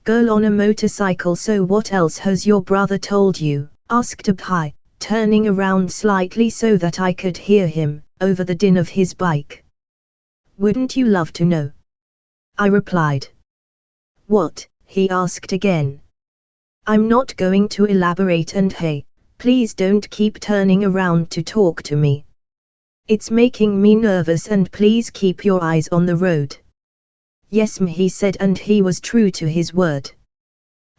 Girl on a motorcycle. So what else has your brother told you? Asked Abhay, turning around slightly so that I could hear him, over the din of his bike. Wouldn't you love to know? I replied. What? He asked again. I'm not going to elaborate, and hey, please don't keep turning around to talk to me. It's making me nervous, and please keep your eyes on the road. Yes, he said, and he was true to his word.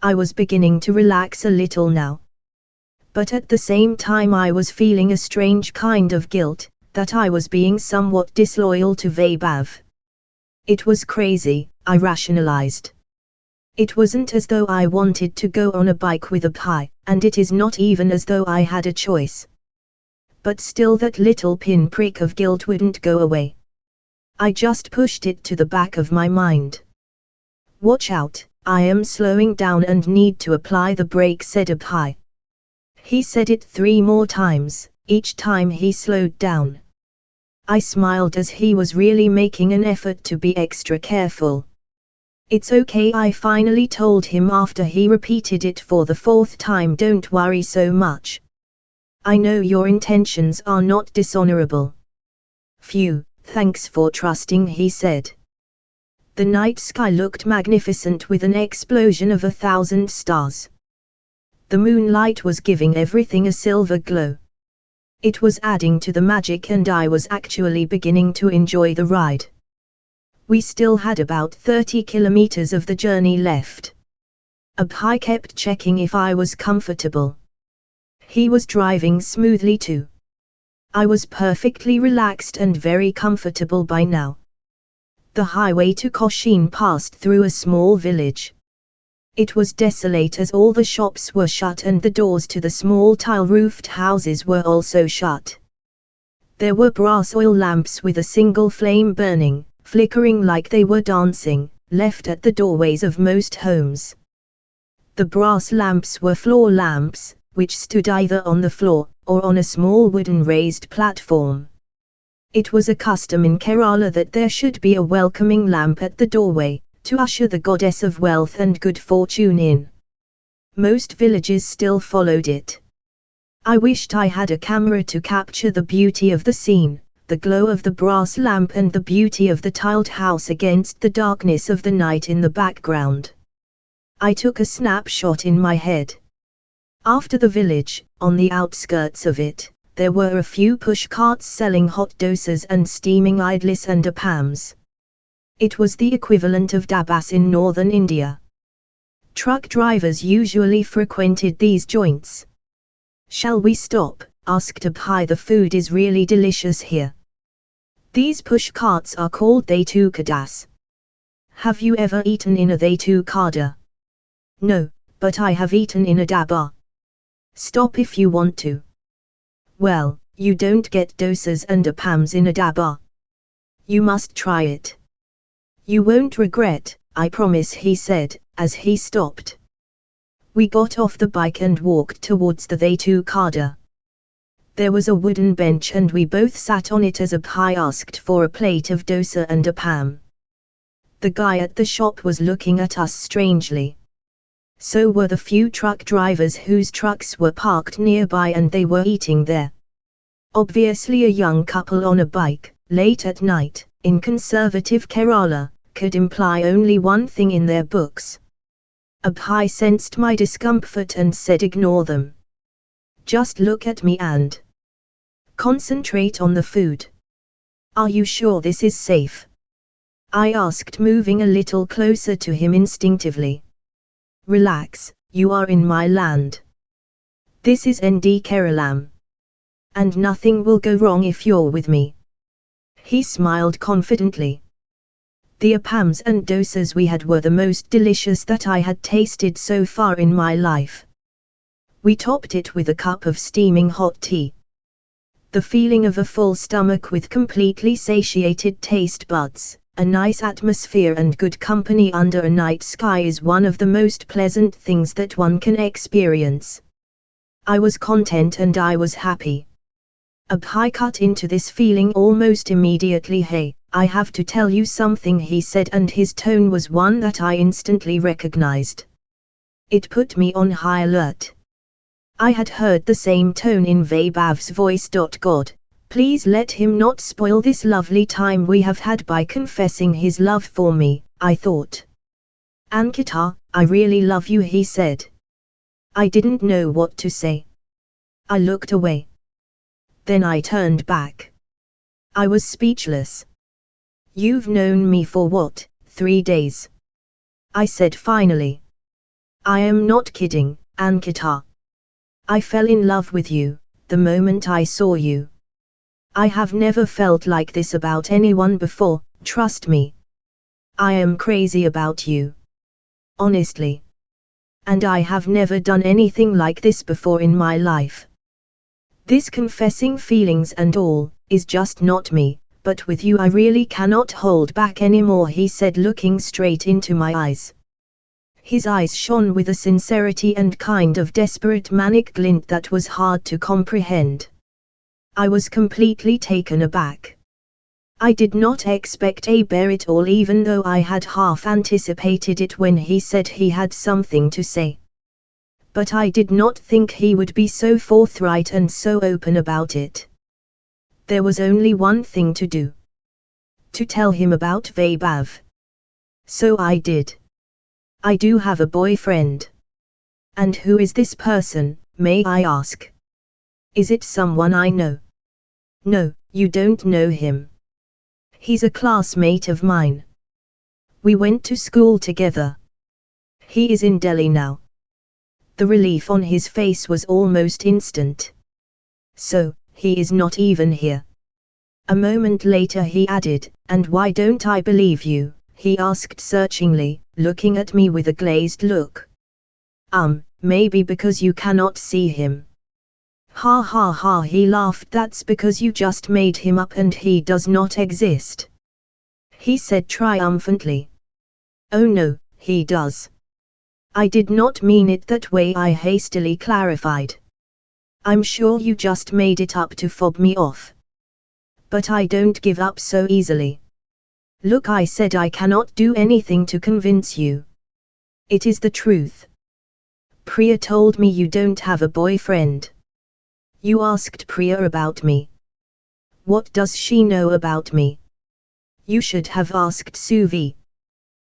I was beginning to relax a little now. But at the same time I was feeling a strange kind of guilt, that I was being somewhat disloyal to Vaibhav. It was crazy, I rationalized. It wasn't as though I wanted to go on a bike with Abhay, and it is not even as though I had a choice. But still that little pinprick of guilt wouldn't go away. I just pushed it to the back of my mind. Watch out, I am slowing down and need to apply the brake, said Abhay. He said it 3 more times, each time he slowed down. I smiled as he was really making an effort to be extra careful. It's okay, I finally told him after he repeated it for the 4th time. Don't worry so much. I know your intentions are not dishonorable. Phew, thanks for trusting, he said. The night sky looked magnificent with an explosion of 1,000 stars. The moonlight was giving everything a silver glow. It was adding to the magic, and I was actually beginning to enjoy the ride. We still had about 30 kilometers of the journey left. Abhay kept checking if I was comfortable. He was driving smoothly too. I was perfectly relaxed and very comfortable by now. The highway to Cochin passed through a small village. It was desolate as all the shops were shut and the doors to the small tile-roofed houses were also shut. There were brass oil lamps with a single flame burning, flickering like they were dancing, left at the doorways of most homes. The brass lamps were floor lamps, which stood either on the floor, or on a small wooden raised platform. It was a custom in Kerala that there should be a welcoming lamp at the doorway, to usher the goddess of wealth and good fortune in. Most villages still followed it. I wished I had a camera to capture the beauty of the scene, the glow of the brass lamp and the beauty of the tiled house against the darkness of the night in the background. I took a snapshot in my head. After the village, on the outskirts of it, there were a few push carts selling hot dosas and steaming idlis and appams. It was the equivalent of dabas in northern India. Truck drivers usually frequented these joints. Shall we stop? Asked Abhay. The food is really delicious here. These push carts are called Daitu Kadas. Have you ever eaten in a Daitu Kada? No, but I have eaten in a daba. Stop if you want to. Well, you don't get dosas and appams in a daba. You must try it. You won't regret, I promise, he said, as he stopped. We got off the bike and walked towards the Daitu Kada. There was a wooden bench and we both sat on it as Abhay asked for a plate of dosa and appam. The guy at the shop was looking at us strangely. So were the few truck drivers whose trucks were parked nearby and they were eating there. Obviously a young couple on a bike, late at night, in conservative Kerala, could imply only one thing in their books. Abhay sensed my discomfort and said, ignore them. Just look at me and concentrate on the food. Are you sure this is safe? I asked, moving a little closer to him instinctively. Relax, you are in my land. This is ND Keralam. And nothing will go wrong if you're with me. He smiled confidently. The appams and dosas we had were the most delicious that I had tasted so far in my life. We topped it with a cup of steaming hot tea. The feeling of a full stomach with completely satiated taste buds, a nice atmosphere and good company under a night sky is one of the most pleasant things that one can experience. I was content and I was happy. Abhay cut into this feeling almost immediately. Hey, I have to tell you something, he said, and his tone was one that I instantly recognized. It put me on high alert. I had heard the same tone in Vaibhav's voice. God, please let him not spoil this lovely time we have had by confessing his love for me, I thought. Ankita, I really love you, he said. I didn't know what to say. I looked away. Then I turned back. I was speechless. You've known me for what, 3 days? I said finally. I am not kidding, Ankita. I fell in love with you, the moment I saw you. I have never felt like this about anyone before, trust me. I am crazy about you. Honestly. And I have never done anything like this before in my life. This confessing feelings and all, is just not me, but with you I really cannot hold back anymore, he said, looking straight into my eyes. His eyes shone with a sincerity and kind of desperate manic glint that was hard to comprehend. I was completely taken aback. I did not expect a bear at all, even though I had half anticipated it when he said he had something to say. But I did not think he would be so forthright and so open about it. There was only one thing to do. To tell him about Vaibhav. So I did. I do have a boyfriend. And who is this person, may I ask? Is it someone I know? No, you don't know him. He's a classmate of mine. We went to school together. He is in Delhi now. The relief on his face was almost instant. So, he is not even here. A moment later he added, and why don't I believe you? He asked searchingly, looking at me with a glazed look. Maybe because you cannot see him. Ha ha ha, he laughed. That's because you just made him up and he does not exist. He said triumphantly. Oh no, he does. I did not mean it that way, I hastily clarified. I'm sure you just made it up to fob me off. But I don't give up so easily. Look, I said, I cannot do anything to convince you. It is the truth. Priya told me you don't have a boyfriend. You asked Priya about me. What does she know about me? You should have asked Suvi.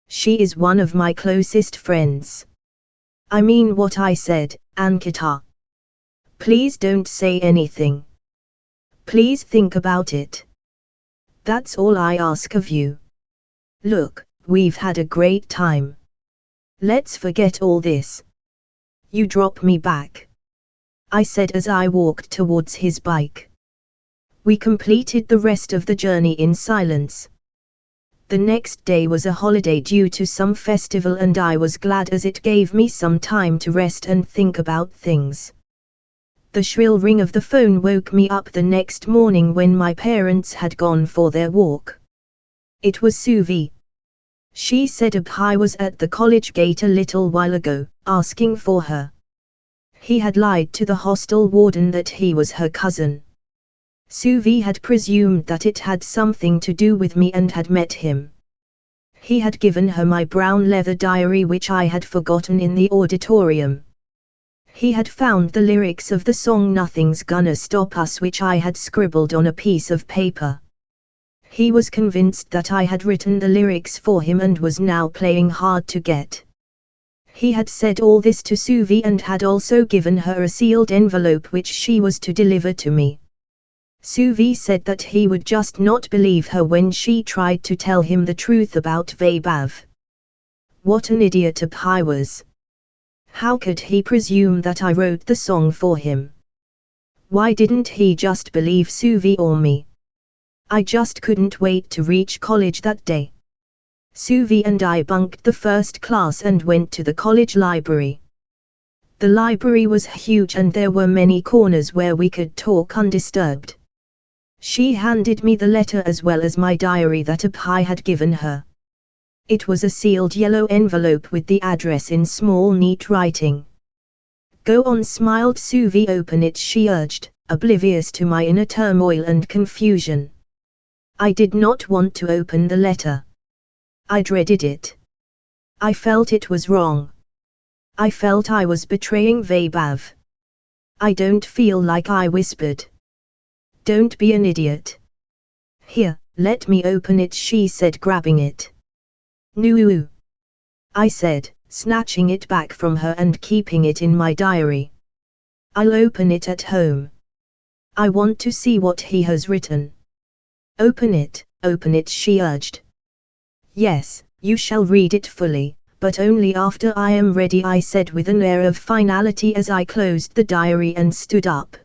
She is one of my closest friends. I mean what I said, Ankita. Please don't say anything. Please think about it. That's all I ask of you. Look, we've had a great time. Let's forget all this. You drop me back, I said as I walked towards his bike. We completed the rest of the journey in silence. The next day was a holiday due to some festival, and I was glad as it gave me some time to rest and think about things. The shrill ring of the phone woke me up the next morning when my parents had gone for their walk. It was Suvi. She said Abhay was at the college gate a little while ago, asking for her. He had lied to the hostel warden that he was her cousin. Suvi had presumed that it had something to do with me and had met him. He had given her my brown leather diary, which I had forgotten in the auditorium. He had found the lyrics of the song Nothing's Gonna Stop Us, which I had scribbled on a piece of paper. He was convinced that I had written the lyrics for him and was now playing hard to get. He had said all this to Suvi and had also given her a sealed envelope which she was to deliver to me. Suvi said that he would just not believe her when she tried to tell him the truth about Vaibhav. What an idiot Abhay was. How could he presume that I wrote the song for him? Why didn't he just believe Suvi or me? I just couldn't wait to reach college that day. Suvi and I bunked the first class and went to the college library. The library was huge and there were many corners where we could talk undisturbed. She handed me the letter as well as my diary that Abhay had given her. It was a sealed yellow envelope with the address in small neat writing. Go on, smiled Suvi. Open it, she urged, oblivious to my inner turmoil and confusion. I did not want to open the letter. I dreaded it. I felt it was wrong. I felt I was betraying Vaibhav. I don't feel like I whispered. Don't be an idiot. Here, let me open it, she said, grabbing it. No, I said, snatching it back from her and keeping it in my diary. I'll open it at home. I want to see what he has written. Open it, she urged. Yes, you shall read it fully, but only after I am ready, I said with an air of finality as I closed the diary and stood up.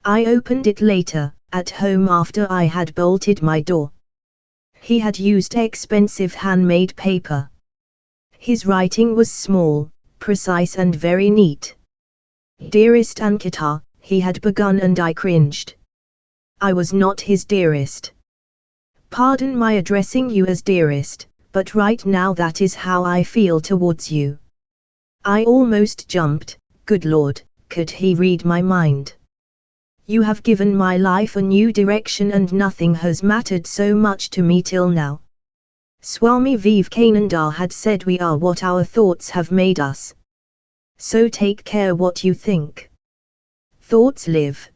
I opened it later, at home, after I had bolted my door. He had used expensive handmade paper. His writing was small, precise and very neat. Dearest Ankita, he had begun, and I cringed. I was not his dearest. Pardon my addressing you as dearest, but right now that is how I feel towards you. I almost jumped. Good Lord, could he read my mind? You have given my life a new direction, and nothing has mattered so much to me till now. Swami Vivekananda had said we are what our thoughts have made us. So take care what you think. Thoughts live.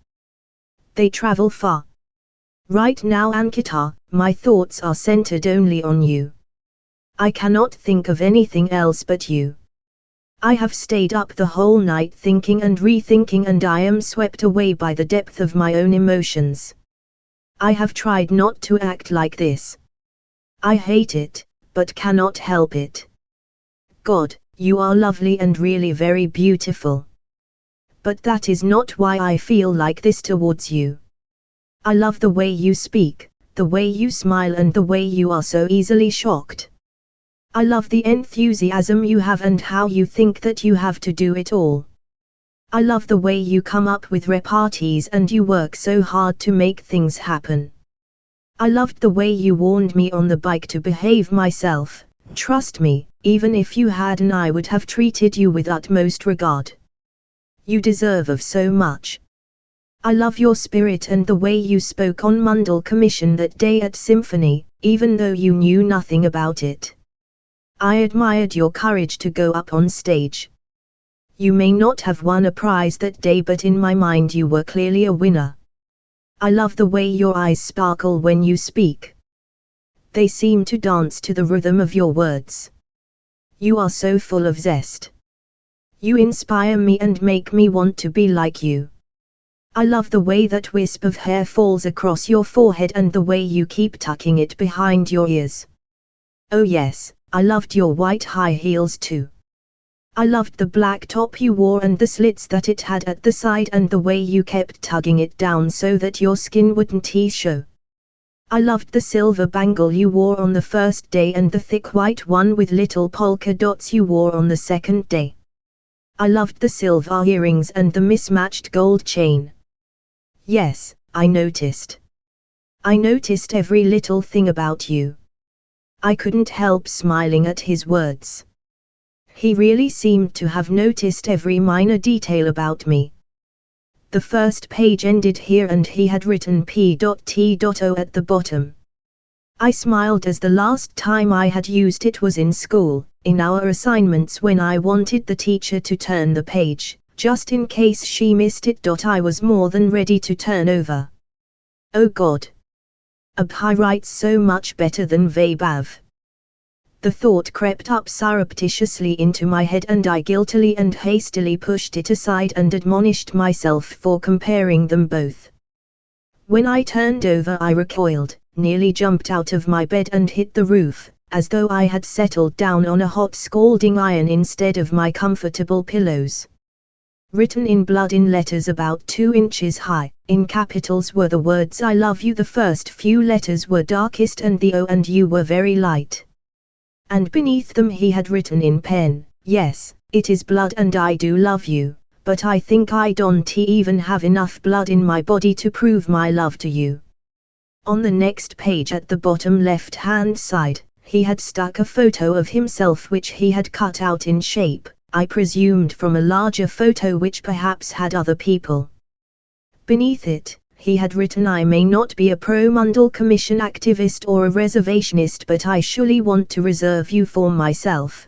They travel far. Right now, Ankita, my thoughts are centered only on you. I cannot think of anything else but you. I have stayed up the whole night thinking and rethinking, and I am swept away by the depth of my own emotions. I have tried not to act like this. I hate it, but cannot help it. God, you are lovely and really very beautiful. But that is not why I feel like this towards you. I love the way you speak, the way you smile, and the way you are so easily shocked. I love the enthusiasm you have and how you think that you have to do it all. I love the way you come up with repartees and you work so hard to make things happen. I loved the way you warned me on the bike to behave myself. Trust me, even if you hadn't, I would have treated you with utmost regard. You deserve of so much. I love your spirit and the way you spoke on Mundal Commission that day at Symphony, even though you knew nothing about it. I admired your courage to go up on stage. You may not have won a prize that day, but in my mind you were clearly a winner. I love the way your eyes sparkle when you speak. They seem to dance to the rhythm of your words. You are so full of zest. You inspire me and make me want to be like you. I love the way that wisp of hair falls across your forehead and the way you keep tucking it behind your ears. Oh yes, I loved your white high heels too. I loved the black top you wore and the slits that it had at the side and the way you kept tugging it down so that your skin wouldn't show. I loved the silver bangle you wore on the first day and the thick white one with little polka dots you wore on the second day. I loved the silver earrings and the mismatched gold chain. Yes, I noticed. I noticed every little thing about you. I couldn't help smiling at his words. He really seemed to have noticed every minor detail about me. The first page ended here and he had written P.T.O at the bottom. I smiled as the last time I had used it was in school, in our assignments when I wanted the teacher to turn the page, just in case she missed it. I was more than ready to turn over. Oh God! Abhay writes so much better than Vaibhav. The thought crept up surreptitiously into my head and I guiltily and hastily pushed it aside and admonished myself for comparing them both. When I turned over I recoiled, nearly jumped out of my bed and hit the roof, as though I had settled down on a hot scalding iron instead of my comfortable pillows. Written in blood in letters about 2 inches high, in capitals were the words I love you. The first few letters were darkest and the O and U were very light. And beneath them he had written in pen, yes, it is blood and I do love you, but I think I don't even have enough blood in my body to prove my love to you. On the next page at the bottom left-hand side, he had stuck a photo of himself which he had cut out in shape, I presumed from a larger photo which perhaps had other people. Beneath it, he had written, I may not be a pro-Mundell Commission activist or a reservationist, but I surely want to reserve you for myself.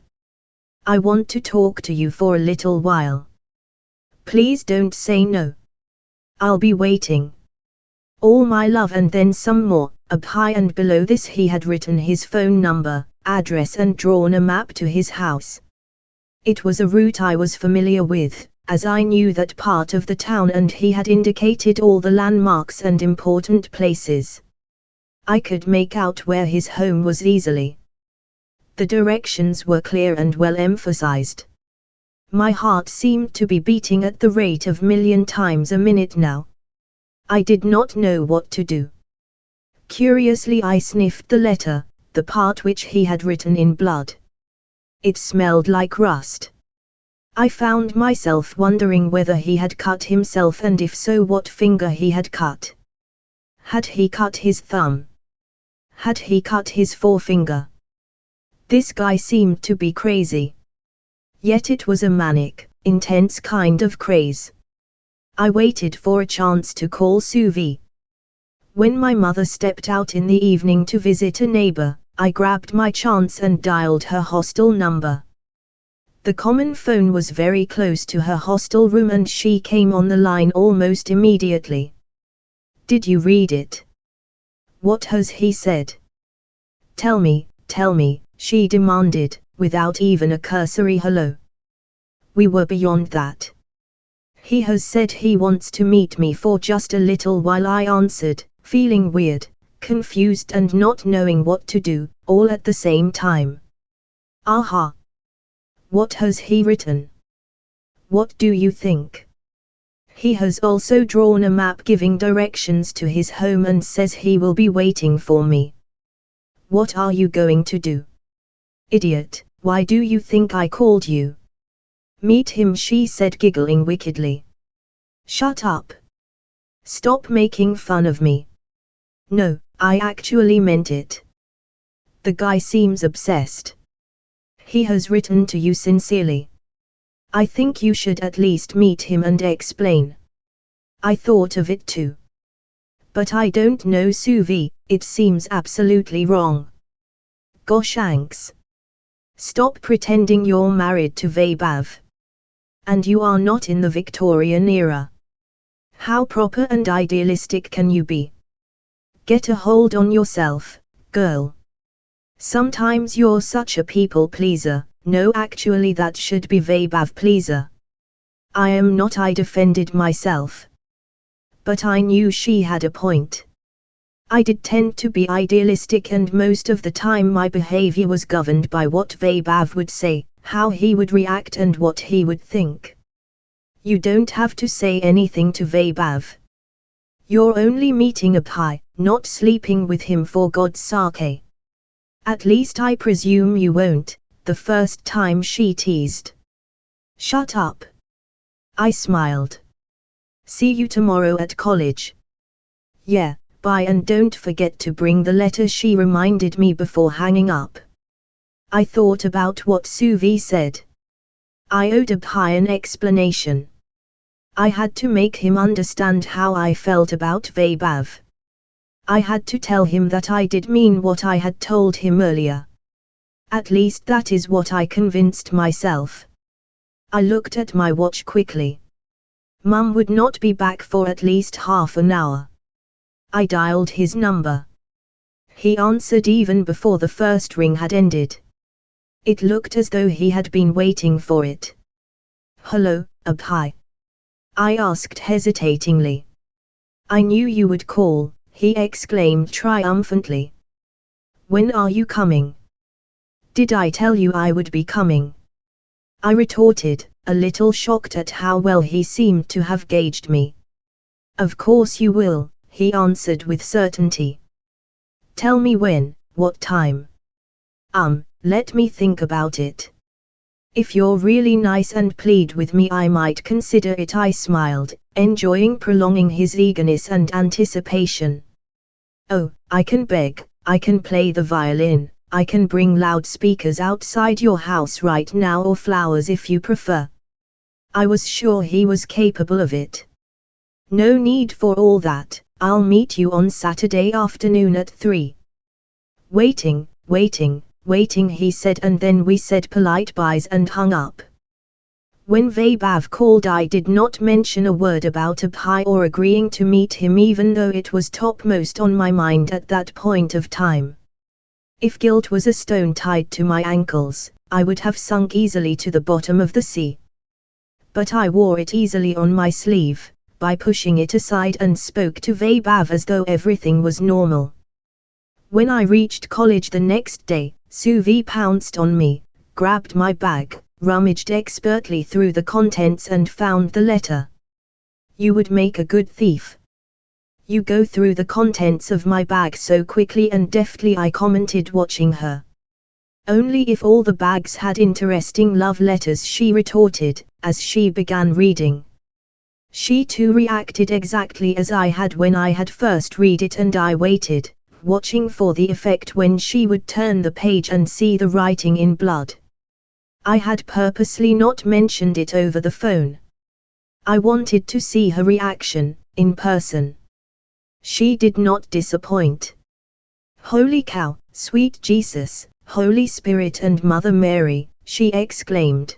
I want to talk to you for a little while. Please don't say no. I'll be waiting. All my love, and then some more. Up high and below this he had written his phone number, address, and drawn a map to his house. It was a route I was familiar with, as I knew that part of the town, and he had indicated all the landmarks and important places. I could make out where his home was easily. The directions were clear and well emphasized. My heart seemed to be beating at the rate of 1,000,000 times a minute now. I did not know what to do. Curiously I sniffed the letter, the part which he had written in blood. It smelled like rust. I found myself wondering whether he had cut himself, and if so, what finger he had cut. Had he cut his thumb? Had he cut his forefinger? This guy seemed to be crazy. Yet it was a manic, intense kind of craze. I waited for a chance to call Suvi. When my mother stepped out in the evening to visit a neighbor, I grabbed my chance and dialed her hostel number. The common phone was very close to her hostel room, and she came on the line almost immediately. Did you read it? What has he said? Tell me, she demanded, without even a cursory hello. We were beyond that. He has said he wants to meet me for just a little while, I answered, feeling weird, confused, and not knowing what to do, all at the same time. Aha! What has he written? What do you think? He has also drawn a map giving directions to his home and says he will be waiting for me. What are you going to do? Idiot, why do you think I called you? Meet him, she said, giggling wickedly. Shut up. Stop making fun of me. No, I actually meant it. The guy seems obsessed. He has written to you sincerely. I think you should at least meet him and explain. I thought of it too. But I don't know, Suvi, it seems absolutely wrong. Gosh, Anks. Stop pretending you're married to Vaibhav. And you are not in the Victorian era. How proper and idealistic can you be? Get a hold on yourself, girl. Sometimes you're such a people pleaser. No, actually that should be Vaibhav pleaser. I am not, I defended myself. But I knew she had a point. I did tend to be idealistic, and most of the time my behavior was governed by what Vaibhav would say, how he would react, and what he would think. You don't have to say anything to Vaibhav. You're only meeting Abhay, not sleeping with him, for God's sake. At least I presume you won't, the first time, she teased. Shut up. I smiled. See you tomorrow at college. Yeah, bye, and don't forget to bring the letter, she reminded me before hanging up. I thought about what Suvi said. I owed Abhay an explanation. I had to make him understand how I felt about Vaibhav. I had to tell him that I did mean what I had told him earlier. At least that is what I convinced myself. I looked at my watch quickly. Mum would not be back for at least half an hour. I dialed his number. He answered even before the first ring had ended. It looked as though he had been waiting for it. Hello, Abhay? I asked hesitatingly. I knew you would call, he exclaimed triumphantly. When are you coming? Did I tell you I would be coming? I retorted, a little shocked at how well he seemed to have gauged me. Of course you will, he answered with certainty. Tell me when, what time? Let me think about it. If you're really nice and plead with me, I might consider it, I smiled, enjoying prolonging his eagerness and anticipation. Oh, I can beg, I can play the violin, I can bring loudspeakers outside your house right now, or flowers if you prefer. I was sure he was capable of it. No need for all that, I'll meet you on Saturday afternoon at 3. Waiting, he said, and then we said polite byes and hung up. When Vaibhav called, I did not mention a word about Abhay or agreeing to meet him, even though it was topmost on my mind at that point of time. If guilt was a stone tied to my ankles, I would have sunk easily to the bottom of the sea. But I wore it easily on my sleeve, by pushing it aside, and spoke to Vaibhav as though everything was normal. When I reached college the next day, Suvi pounced on me, grabbed my bag, rummaged expertly through the contents and found the letter. You would make a good thief. You go through the contents of my bag so quickly and deftly, I commented, watching her. Only if all the bags had interesting love letters, she retorted, as she began reading. She too reacted exactly as I had when I had first read it, and I waited, watching for the effect when she would turn the page and see the writing in blood. I had purposely not mentioned it over the phone. I wanted to see her reaction, in person. She did not disappoint. Holy cow, sweet Jesus, Holy Spirit and Mother Mary, she exclaimed.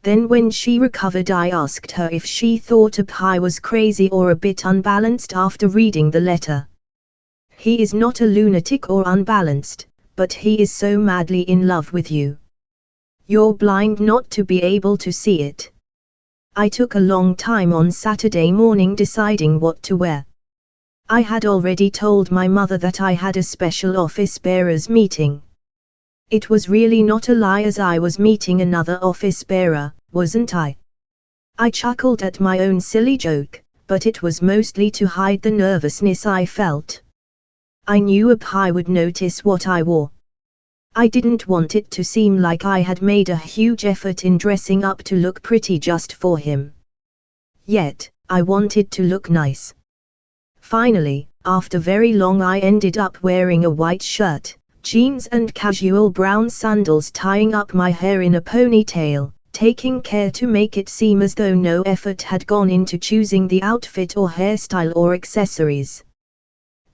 Then when she recovered, I asked her if she thought Abhay was crazy or a bit unbalanced after reading the letter. He is not a lunatic or unbalanced, but he is so madly in love with you. You're blind not to be able to see it. I took a long time on Saturday morning deciding what to wear. I had already told my mother that I had a special office bearers meeting. It was really not a lie, as I was meeting another office bearer, wasn't I? I chuckled at my own silly joke, but it was mostly to hide the nervousness I felt. I knew Abhay would notice what I wore. I didn't want it to seem like I had made a huge effort in dressing up to look pretty just for him. Yet, I wanted to look nice. Finally, after very long, I ended up wearing a white shirt, jeans and casual brown sandals, tying up my hair in a ponytail, taking care to make it seem as though no effort had gone into choosing the outfit or hairstyle or accessories.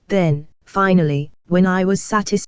Then, finally, when I was satisfied